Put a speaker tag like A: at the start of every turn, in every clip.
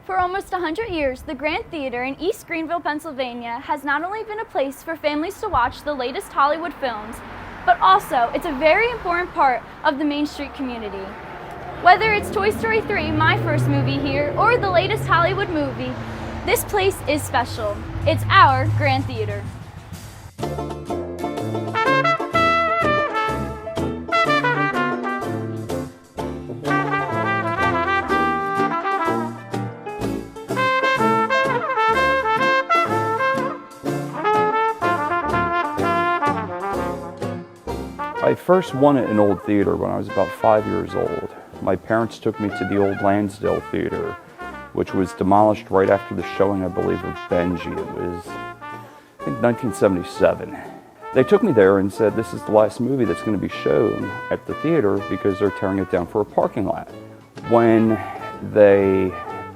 A: For almost 100 years, the Grand Theater in East Greenville, Pennsylvania has not only been a place for families to watch the latest Hollywood films, but also it's a very important part of the Main Street community. Whether it's Toy Story 3, my first movie here, or the latest Hollywood movie, this place is special. It's our Grand Theater.
B: I first wanted an old theater when I was about 5 years old. My parents took me to the old Lansdale Theater, which was demolished right after the showing, I believe, of Benji. It was, I think, 1977. They took me there and said, this is the last movie that's going to be shown at the theater because they're tearing it down for a parking lot. When they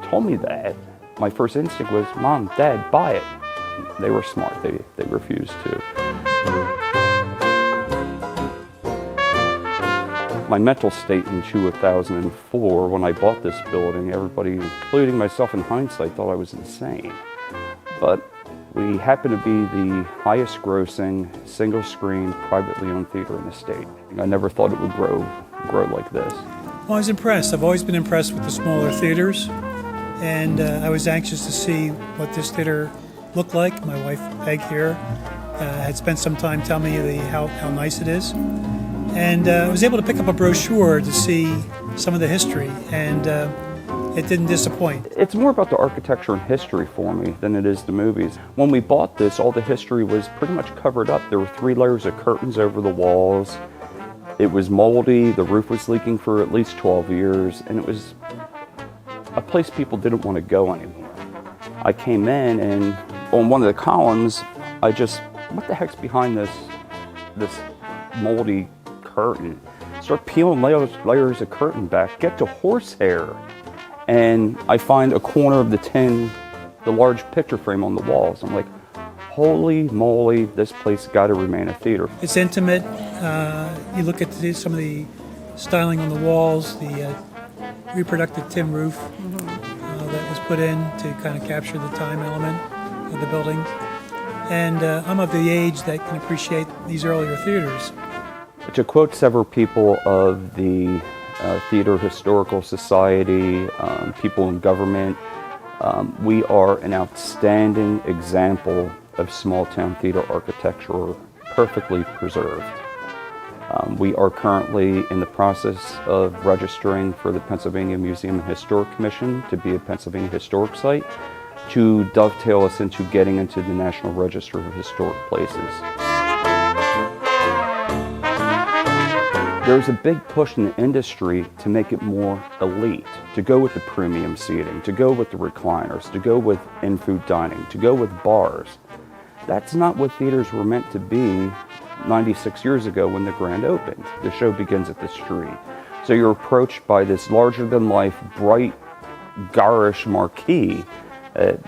B: told me that, my first instinct was, Mom, Dad, buy it. They were smart. They refused to. My mental state in 2004, when I bought this building, everybody, including myself in hindsight, thought I was insane. But we happen to be the highest grossing, single-screen, privately owned theater in the state. I never thought it would grow like this.
C: Well, I was impressed. I've always been impressed with the smaller theaters, and I was anxious to see what this theater looked like. My wife, Peg, here, had spent some time telling me how nice it is. And I was able to pick up a brochure to see some of the history, and it didn't disappoint.
B: It's more about the architecture and history for me than it is the movies. When we bought this, all the history was pretty much covered up. There were 3 layers of curtains over the walls. It was moldy, the roof was leaking for at least 12 years, and it was a place people didn't want to go anymore. I came in, and on one of the columns, what the heck's behind this moldy curtain? Start peeling layers of curtain back, get to horsehair, and I find a corner of the large picture frame on the walls. I'm like, holy moly, this place got to remain a theater.
C: It's intimate. You look at some of the styling on the walls, the reproductive tin roof that was put in to kind of capture the time element of the building. And I'm of the age that can appreciate these earlier theaters.
B: To quote several people of the Theater Historical Society, people in government, we are an outstanding example of small-town theater architecture, perfectly preserved. We are currently in the process of registering for the Pennsylvania Museum and Historic Commission to be a Pennsylvania Historic Site, to dovetail us into getting into the National Register of Historic Places. There's a big push in the industry to make it more elite, to go with the premium seating, to go with the recliners, to go with in-food dining, to go with bars. That's not what theaters were meant to be 96 years ago when the Grand opened. The show begins at the street. So you're approached by this larger-than-life, bright, garish marquee that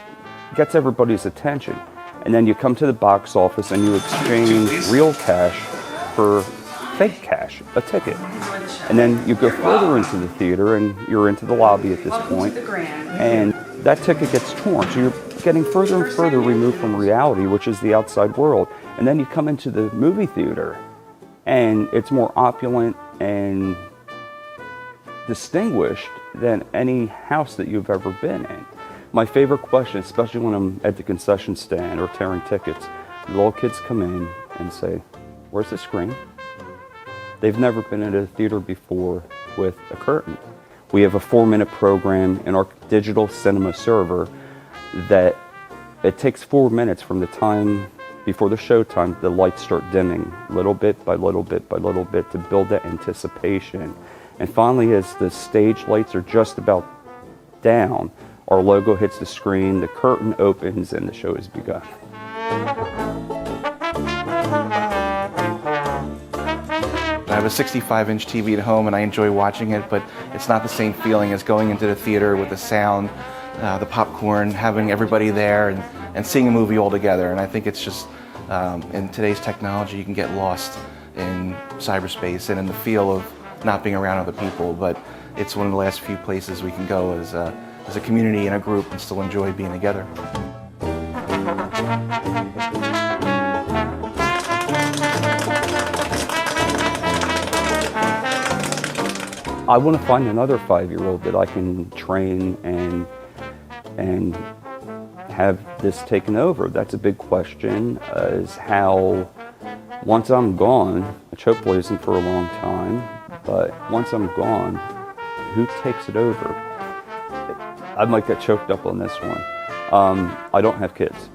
B: gets everybody's attention. And then you come to the box office and you exchange real cash for fake cash, a ticket. And then you go further into the theater and you're into the lobby at this point, and that ticket gets torn. So you're getting further and further removed from reality, which is the outside world. And then you come into the movie theater and it's more opulent and distinguished than any house that you've ever been in. My favorite question, especially when I'm at the concession stand or tearing tickets, little kids come in and say, "Where's the screen?" They've never been at a theater before with a curtain. We have a 4-minute program in our digital cinema server that it takes 4 minutes from the time before the showtime, the lights start dimming little bit by little bit by little bit to build that anticipation. And finally, as the stage lights are just about down, our logo hits the screen, the curtain opens, and the show has begun.
D: I have a 65-inch TV at home and I enjoy watching it, but it's not the same feeling as going into the theater with the sound, the popcorn, having everybody there and seeing a movie all together. And I think it's just, in today's technology, you can get lost in cyberspace and in the feel of not being around other people, but it's one of the last few places we can go as as a community and a group and still enjoy being together.
B: I want to find another 5-year-old that I can train and have this taken over. That's a big question, is how, once I'm gone, which hopefully isn't for a long time, but once I'm gone, who takes it over? I might get choked up on this one. I don't have kids.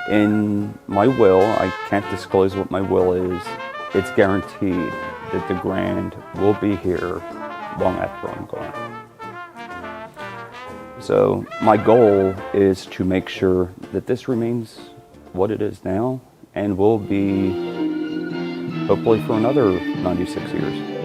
B: In my will, I can't disclose what my will is. It's guaranteed that the Grand will be here long after I'm gone. So my goal is to make sure that this remains what it is now and will be hopefully for another 96 years.